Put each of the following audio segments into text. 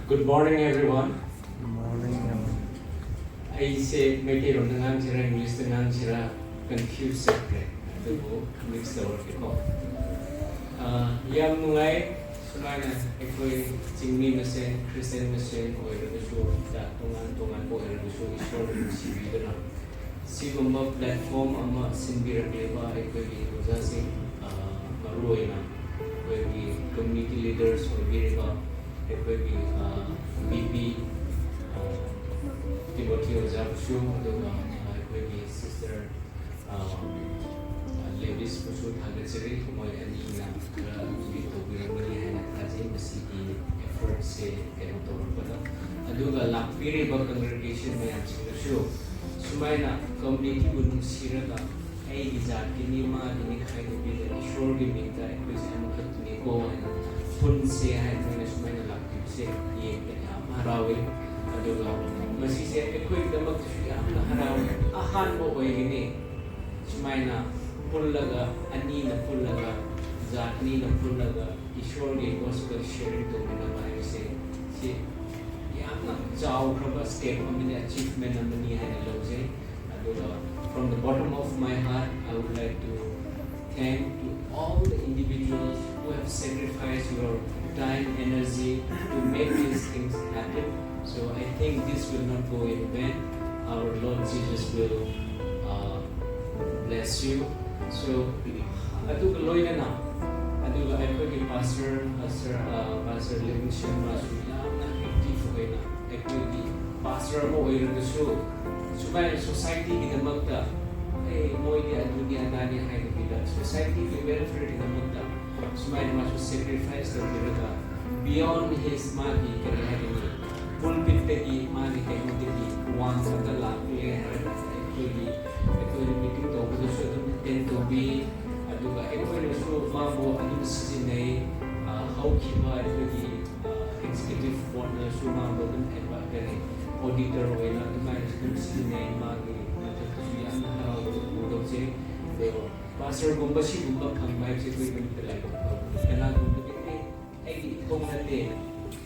Good morning, everyone. Good morning. I say Meti Ronangan Sira English Tangan Sira confused separate. The book mix the word call. Young Nungai Sumana Ekoi Jimmy Machine, Christian Machine, or the show that Tongan or the show is short in Sibidana. Sigumba platform Ama Simbira Deva Ekoi Rosasi Maruena, where we community leaders or Bireva. Ekoi BP Timothy Ozabshu, ekoi sister ladies Pusu Hagatsiri, Moy and Ina, Vito Birabari and Kazi, the city effort say Erotora. Aduga Lapiri congregation may answer the show. Sumaina community would Siraga, A Gizakinima, the Nikai, the shore giving the equation of Nico and Punse and Sumaina. Harawi aduga masise ekoi damak yamna harawi ahan mo oigini sumaina pullaga anina pullaga zatni na pullaga ishwar ge gospel sharing to na mai se si yamna chau khaba step amine achievement amani hai loje aduga from the bottom of my heart I would like to thank to all the individuals who have sacrificed your time, energy to make these things happen. So I think this will not go in vain. Our Lord Jesus will bless you. So aduga loina na aduga ekoi pastor Livingston Masula na active hoy na ekoi pastor mo oirang so subay society ginamakta moy di adugi anani hay gida society ke welfare ginamakta Sumay must sacrifice the Viraga beyond his magi can having pulpit tegi magi technically one of the lap actually meeting to the show tend to be aduga actually so mabo adu season how kiba actually executive board na so mabo dun advocate auditor wala dumay season magi yan how do say Pastor Gumbashi Gumba Pangmai se koi ganito like kailangan ko ay tumate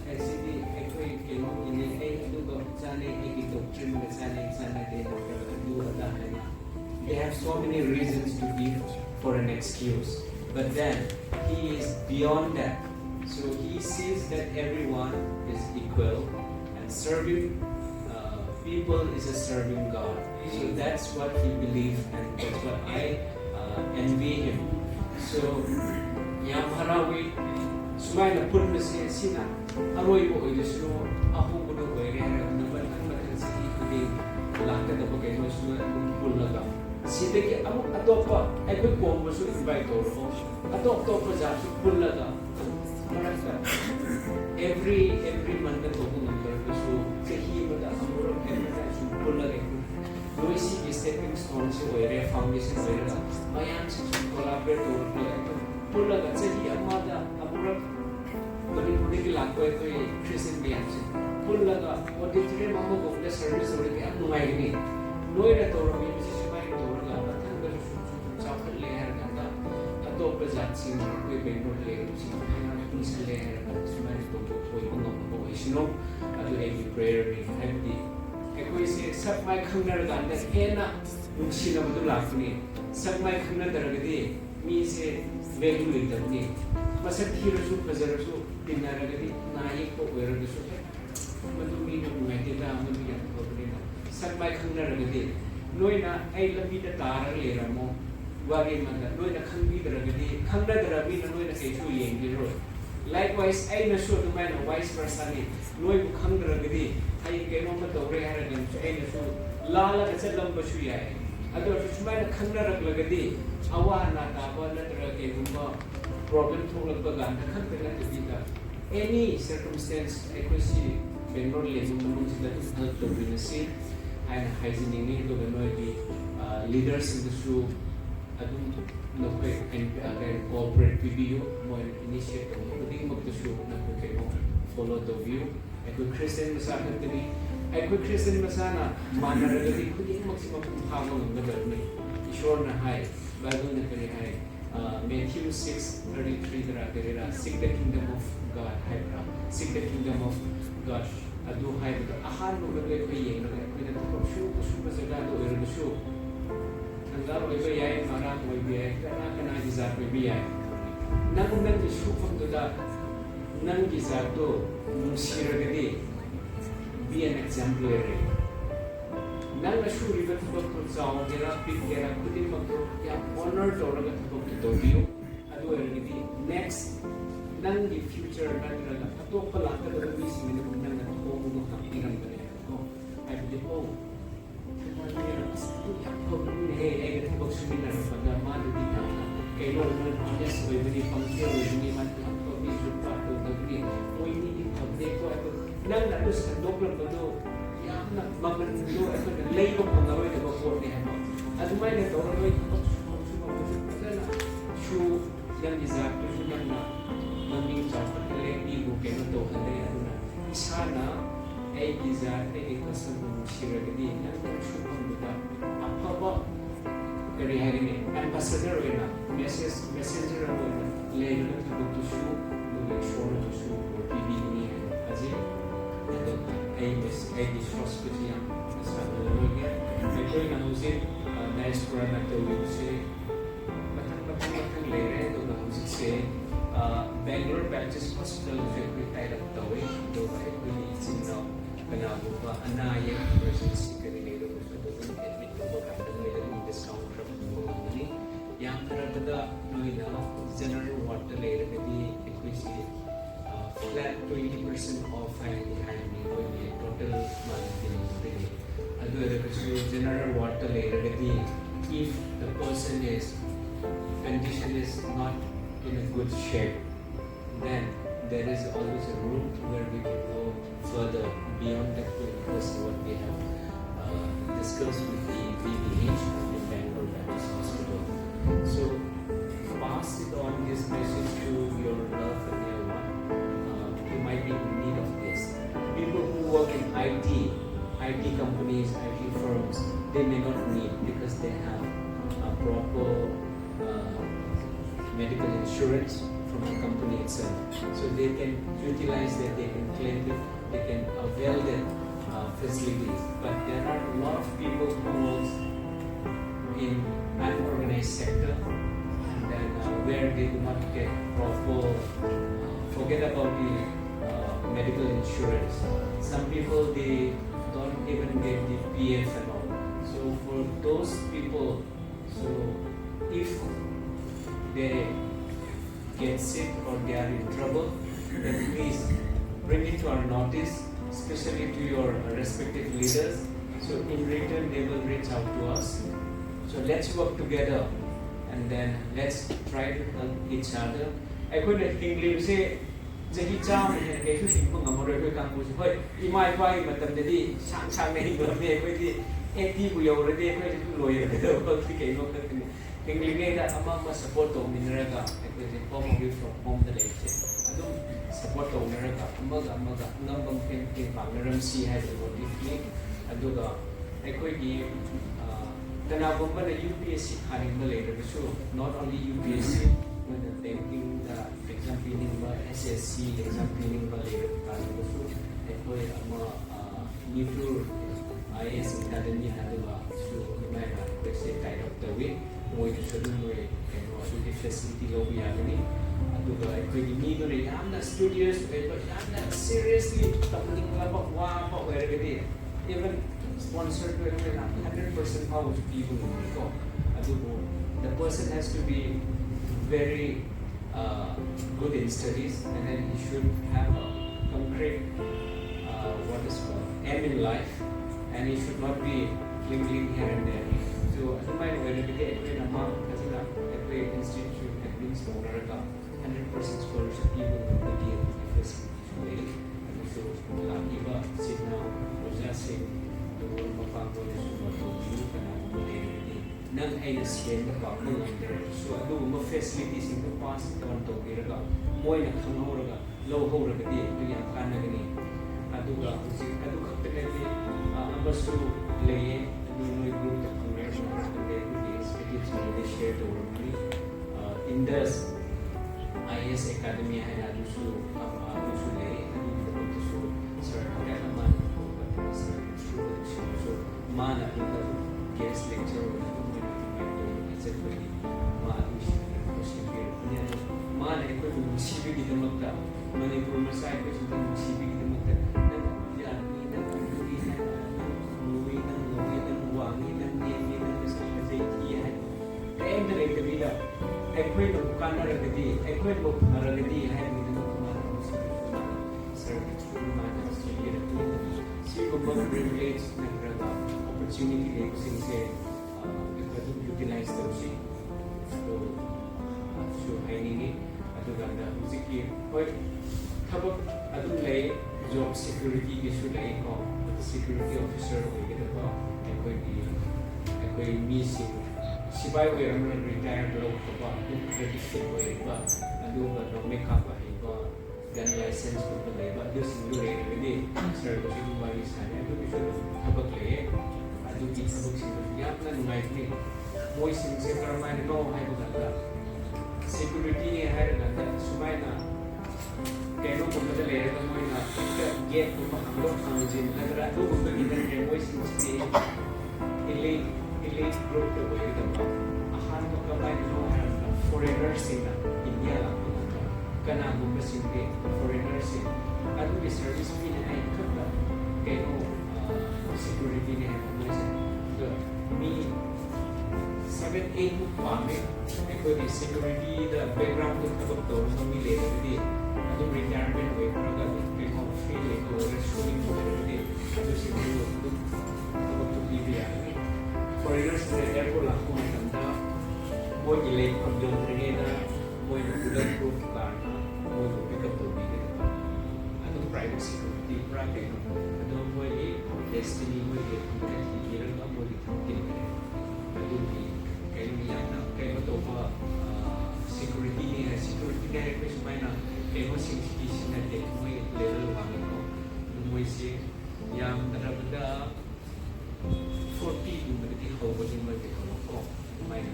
actually ekoi kemo ini ay aduga sane ay doctrine na sane de do ada na they have so many reasons to give for an excuse but then he is beyond that so he sees that everyone is equal and serving people is a serving God so that's what he believes and that's what I envy him. So, yam harawi sumay na pun nasi sina aroy mo oy so ako ko do oy rera na ban ang matan sa ikudi lakta da bagay mo so pun laga sida ki amo atopa ay ko mo so invite or ato pa sa pun laga marasa every month na to ko number so sa hiyo da amuro every time so pun laga Noisy stepping stones area foundation area mayan sa collaborate to pulaga sa hi amada apura Manipur ki lakko ito Christian mayan sa pulaga auditorium mo go the service ore ki nungai ni noira to ro mi si mai to ro ga pathan ga sa phal le har ganda ato pajat sing ko Bengaluru le si ni sa le har ga sumai to ko ko isno adu every prayer ni happy ekoi se sak mai khangnar ga na hena nungsi na madu lakni sak mai khangna daragadi mi se value le dabni masak hiro su pazar su dinaragadi naik ko wera su madu mi no mai te da madu ya ko na sak mai khangnar ragadi noina ai labi da tar le ramo wage manda noina khangbi daragadi khangna darabi noina ke su yeng ro likewise ai na so to mai no vice versa ni noi bu khangragadi ai ke no ma dore hara gan so ai na so lala ka chalam ba su yai ado su mai na khangrag lagadi awa na ta ba na dra ke gumba problem thong ba gan ta khan pe na ti ka any circumstance ai ko si Bengaluru le mu sila to help to bring a scene and hygiene ni to the noi leaders in the show adun no kay and corporate PBU more initiate putting mo to show na ko kay mo follow the view ay ko Christian masana tini ay ko Christian masana manaragadi putting maximum paghaw ng gadal ni ishor na hay Bible na kani hay Matthew 6:33 dara seek the kingdom of God hay seek the kingdom of got adu haibado ahan bugado ekoi yengra ekoi na shu jaga do erushu nanga oiba yai mara oiba yai kana jizat oiba yai nang shu famduda nang jizat do nungsiragadi be an exemplary nang shu river thok to chaw gera pick gera kudi makro ya honor toraga thok to biu adu eragadi next nang di future natraga atop lata da bi singin nang na ko mo ka piram bane ko I believe oh hey ay gathi box min na pada ma di na kay lo mo yes we very function we ni man ko bi ju pa to da bi mo ni di phabde ko nang na to sa dok lang do ya na magan do ay ko lay ko ko na ro ko ko ni ha adu mai ne to ro ko na shu yang exact shu yang na Mami jawab kelek ibu kena tahu hari aduna. Isana, giza, kesempatan siragadi. Nanti cukup muda. Apa apa dari hari ini? Ambassador wena, messenger wena. Lain lagi kita tuju, mungkin short tuju, TV ini aja. Itu distrust kita yang sangat lagi. Mereka yang usin Diaspora nak tahu usin. Batang lain itu nak usin se. Bengaluru Baptist Hospital Factory tied up the way, though I really see now Panabuba, Anaya, emergency coordinator, so doesn't admit to work after the discount from money. Young Karada, Noina, general water later, maybe equity flat 20% off and behind me, total money. Other general water later, if the person is condition is not in a good shape, then there is always a room where we can go further beyond that 20% what we have discussed with the BBH in Bengaluru Baptist Hospital. So pass it on this message to your loved and your one who might be in need of this. People who work in IT companies, IT firms, they may not need because they have a proper medical insurance from the company itself, so they can utilize that, they can claim it, they can avail their facilities. But there are a lot of people who work in unorganized sector, and then where they do not get proper, forget about the medical insurance. Some people they don't even get the PF and all. So for those people, so if they get sick or they are in trouble, then please bring it to our notice, especially to your respective leaders. So in return, they will reach out to us. So let's work together, and then let's try to help each other. I could think say, Jackie Chan and a few people are my wife, but the day, Sang made me 80 we already lawyer. Tinglinga ama support to mineraga ekwe ko mo from home the lake adu support to mineraga amaga ngambam kin bangram si hai the body clinic adu ga ekwe gi tana bomba the UPSC khaning the later so not only UPSC when the banking the exam pinning ba SSC exam pinning ba later khaning so ekwe ama Manipur IS academy hadu ba so mai ba say tied up the way more way and facility lobby agony. Studios, but seriously even sponsored 100% how people the person has to be very good in studies, and then he should have a concrete what is called aim in life, and he should not be clinging here and there. So I might wear it again among the institute that brings to America 100% scholarship even in the deal because and so Iba sit now was just saying the world of our college to you and nang ay nasiyend na pa mo so ado mo facilities in the past karon to kiraga moy na khanghoraga low horaga di ito yang kana gani ado ga ado kapitali abasu leye ado group the congressional they share the work Indus IS Academy hai adu su leye adu Serto sai ko sa mga sibig na mga yaki ng hindi na umuwi ng longi ng wangi ng niyami ng sa kazaytiyan. Kaya na rin kabila, ay ko yung bukan na ragadi, ay ko yung maragadi, ay mo yung kumarang sa Serto, kumana sa Serto. Sigo ba privilege na graga opportunity na ko since utilize daw siya. So, hainin aduga na musiki hoy thabak adun lay job security issue lay ko security officer hoy kita ko ekoi missing sibai hoy ram retire lo ko ba credit hoy ba aduga no make up ai ba gun license ko lay ba this new lay ni sir ko si bari sa adu issue thabak lay adu ki thabak si ya na nungai ni moi sim se karmai no hai ko da security ni hai na sumai na keno ko da le ra moi na gate ko ham lo ham jin na ra do ko ni na moi sim se elite group to boy da ba ahan ko ka mai no ha foreigners na india la kana ko ba sim ke foreigners adu ke service fee na ai ka da keno security ni hai mo se do mi 7-8 pame ekoi security the background ko tabak to so mi le di adu retirement way praga ke ko feel ko restoring ko di adu siguro tabak to bi ya foreigners retire ko la ko nanda mo ile ko jom ringe na mo ile bullet proof car na mo ko pick up to bi adu private security praga adu mo ile destiny mo ile ko ki ile ka mo ile adu bi kaya ito pa security niya ko sumay na kaya mo sing natin mo level wangan ko mo si yang narabada 40 yung magiging ko ba yung magiging ko may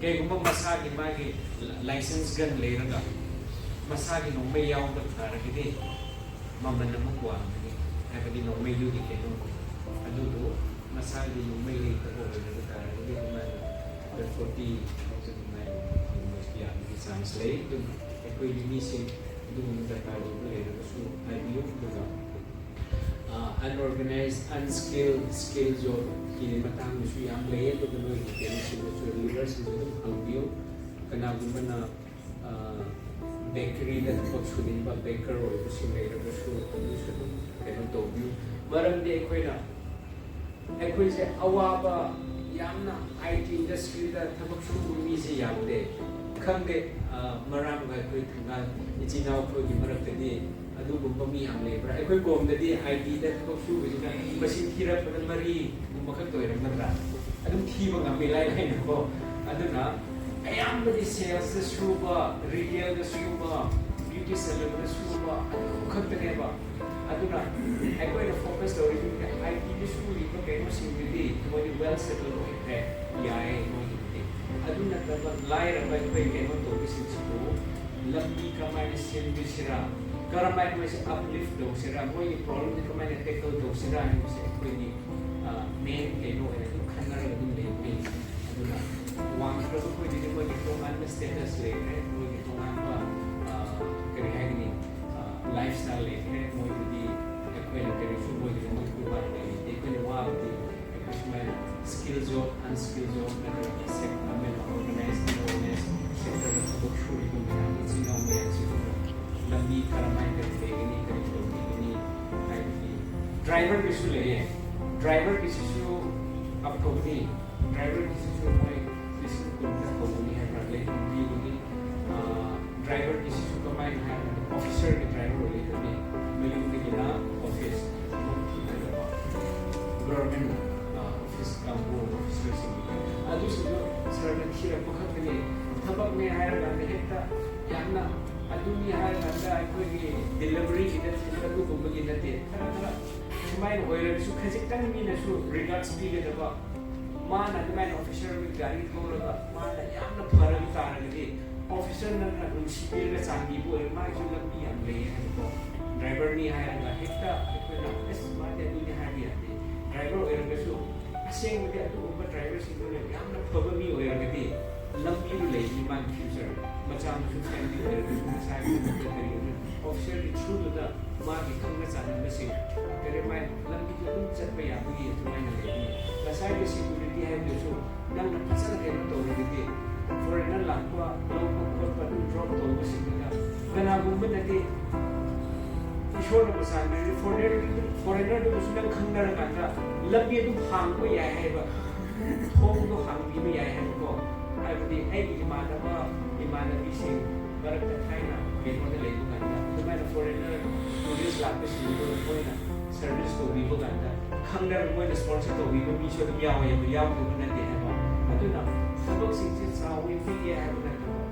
kaya kung masagi magi license gun later ka masagi nung may yaw ba para hindi mama na magwa kaya pa din nung may yun kaya nung do masagi nung may later ko para hindi naman 40,000 na yung science lay doon ako yung missing doon sa talo ko so yung unorganized, unskilled, skilled job kini matang so yung lay ito doon yung kaya so leaders ito ang view kanagin ba na bakery na pagsunin ba baker o ito si later ko so kaya ito view marang di ako na ako yung awa ba yamna IT industry da thabak shu mi se yamde khangde maram ga koi thanga ichinaw ko gi marak de adu gumba mi am le bra ekoi gom de IT da thabak shu gi da machine thira pa mari makak to ram na adu thi ba ngam lai lai na ko adu na ayam de sales da shu ba retail da shu ba beauty salon da shu ba adu khak de ba adu na ekoi da focus do IT da shu gi ko kay mo simple mo di well settled yae adu na ka lai ra ba ko ke mo to bisin ko lambi ka mai sin bisira karamai mo se uplift do sira mo ni problem ka mai tackle do sira ni se ko ni main ke no ene khana ra du le pe adu na wang ka ko di mo ni ko man status le mo ni ko man ba kare hai ni lifestyle le mo di ko ene kare su mo di mo ko ba ni ko ni wa di skill job, unskilled job, organized, sector of shuri ko na it's no way lambi karamay ka ini driver kisu le driver kisu up ko ni driver kisu mai kisu ko na ko ni hai rale ni driver kisu ko mai hai officer ke driver le ko ni meli ko na office government kampo adu sudo sarana khira pakhat ni thabak me hire na hekta yamna adu ni hire na da koi ni delivery ki da thila du ko gi na te thara sumai no oire su khajik tang mi na su regards bi le da ba ma na da man officer wi gari ko ro ba ma na yamna phara bi ta na gi officer na na un sipir ga sangi bo ma ju lam bi am le ko driver ni hire na hekta ko na es ma de du ni hire ya driver oire ga su asing dia tu umat driver situ le yang nak probably orang kata lambi tu le iman future macam tu kan dia saya tu dari ꯑꯣꯐꯤꯁꯔꯒꯤ ꯊ꯭ꯔꯨꯗꯨꯗ ꯃꯥꯒꯤ ꯈꯪꯅ ꯆꯥꯟꯅꯕꯁꯤꯡ ꯀꯔꯤꯃꯥꯏꯅ ꯂꯝꯕꯤꯗꯨ ꯑꯗꯨꯝ ꯆꯠꯄ ꯌꯥꯕꯒꯤ ꯑꯗꯨꯃꯥꯏꯅ ꯂꯩꯕꯅꯤ ꯉꯁꯥꯏꯒꯤ security ꯍꯥꯏꯕꯗꯨꯁꯨ ꯅꯪꯅ ꯐꯖꯅ ꯀꯩꯅꯣ ꯇꯧꯔꯒꯗꯤ ꯐꯣꯔꯦꯟꯅꯔ ꯂꯥꯛꯄ ꯂꯧꯕ ꯈꯣꯠꯄ ꯑꯗꯨꯝ ꯗ꯭ꯔꯣꯞ ꯇꯧꯕꯁꯤꯡꯗꯨꯗ ꯀꯅꯥꯒꯨꯝꯕꯅꯗꯤ ꯏꯁꯣꯔꯅ ꯆꯥꯟꯕꯤꯔꯗꯤ ꯐꯣꯔꯦꯟꯅꯔꯗꯨꯁꯨ ꯅꯪ ꯈꯪꯅꯔꯀꯥꯟꯗ ꯂꯝꯕꯤ ꯑꯗꯨꯝ ꯍꯥꯡꯕ ꯌꯥꯏ ꯍꯥꯏꯕ ꯊꯣꯡꯗꯣ ꯍꯥꯡꯕꯤꯕ ꯌꯥꯏ ꯍꯥꯏꯕꯀꯣ ꯍꯥꯏꯕꯗꯤ ꯑꯩꯒꯤ ꯏꯃꯥꯟꯅꯕꯤꯁꯤꯡ ꯃꯔꯛꯇ ꯊꯥꯏꯅ ꯀꯩꯅꯣꯗ ꯂꯩꯕ ꯀꯥꯟꯗ ꯑꯗꯨꯃꯥꯏꯅ ꯐꯣꯔꯦꯟꯅꯔ ꯇꯨꯔꯤꯁ ꯂꯥꯛꯄꯁꯤꯡꯗꯨ ꯃꯣꯏꯅ ꯁꯔꯚꯤꯁ ꯇꯧꯕꯤꯕ ꯀꯥꯟꯗ ꯈꯪꯅꯔꯒ ꯃꯣꯏꯅ ꯁ꯭ꯄꯣꯟꯁꯔ ꯇꯧꯕꯤꯕ ꯃꯤꯁꯨ ꯑꯗꯨꯝ ꯌꯥꯎꯋꯦꯕ ꯌꯥꯎꯗꯕ ꯅꯠꯇꯦ ꯍꯥꯏꯕ ꯑꯗꯨꯅ ꯊꯕꯛꯁꯤꯡꯁꯦ ꯆꯥꯎꯋꯤ ꯄꯤꯒꯦ ꯍꯥꯏꯕ ꯅꯠꯇꯕ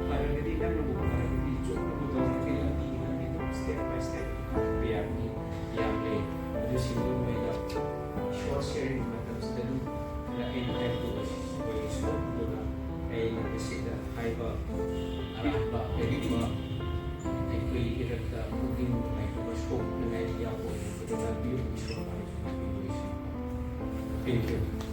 ꯐꯔꯒꯗꯤ ꯅꯪꯅꯕꯨ ꯐꯔꯒꯗꯤ ꯆꯨꯝꯅꯕꯨ ꯇꯧꯔꯒꯗꯤ ꯂꯝꯕꯤ ꯑꯗꯨꯝ ꯁ꯭ꯇꯦꯞ ꯕꯥꯏ ꯁ꯭ꯇꯦꯞ ꯍꯥꯞꯄ ꯌꯥꯕꯅꯤ ꯌꯥꯝ ꯂꯩ ꯑꯗꯨꯁꯤꯡꯗꯨ ꯃꯣꯏꯅ ꯁꯣꯔꯠ ꯁꯦꯌꯔꯤꯡ ꯃꯇꯝꯁꯤꯗ ꯑꯗꯨꯝ ꯑꯩꯅ ꯍꯥꯏꯕꯗꯨ ꯑꯣꯏꯁꯨ ꯑꯗꯨꯒ ꯑꯩꯅ ꯃꯁꯤꯗ ꯍꯥꯏꯕ ꯑꯔꯥꯟꯕ ꯀꯔꯤꯒꯨꯝꯕ ꯑꯩꯈꯣꯏꯒꯤ ꯏꯔꯛꯇ ꯄꯨꯛꯅꯤꯡ ꯅꯨꯡꯉꯥꯏꯇꯕ ꯁꯣꯛꯅꯉꯥꯏ ꯌꯥꯎꯕ ꯑꯣꯏꯔꯒꯗꯤ ꯂꯝꯕꯤ ꯏꯁꯣꯔ ꯍꯥꯏꯕꯁꯤ ꯊꯦꯡꯛ ꯌꯨ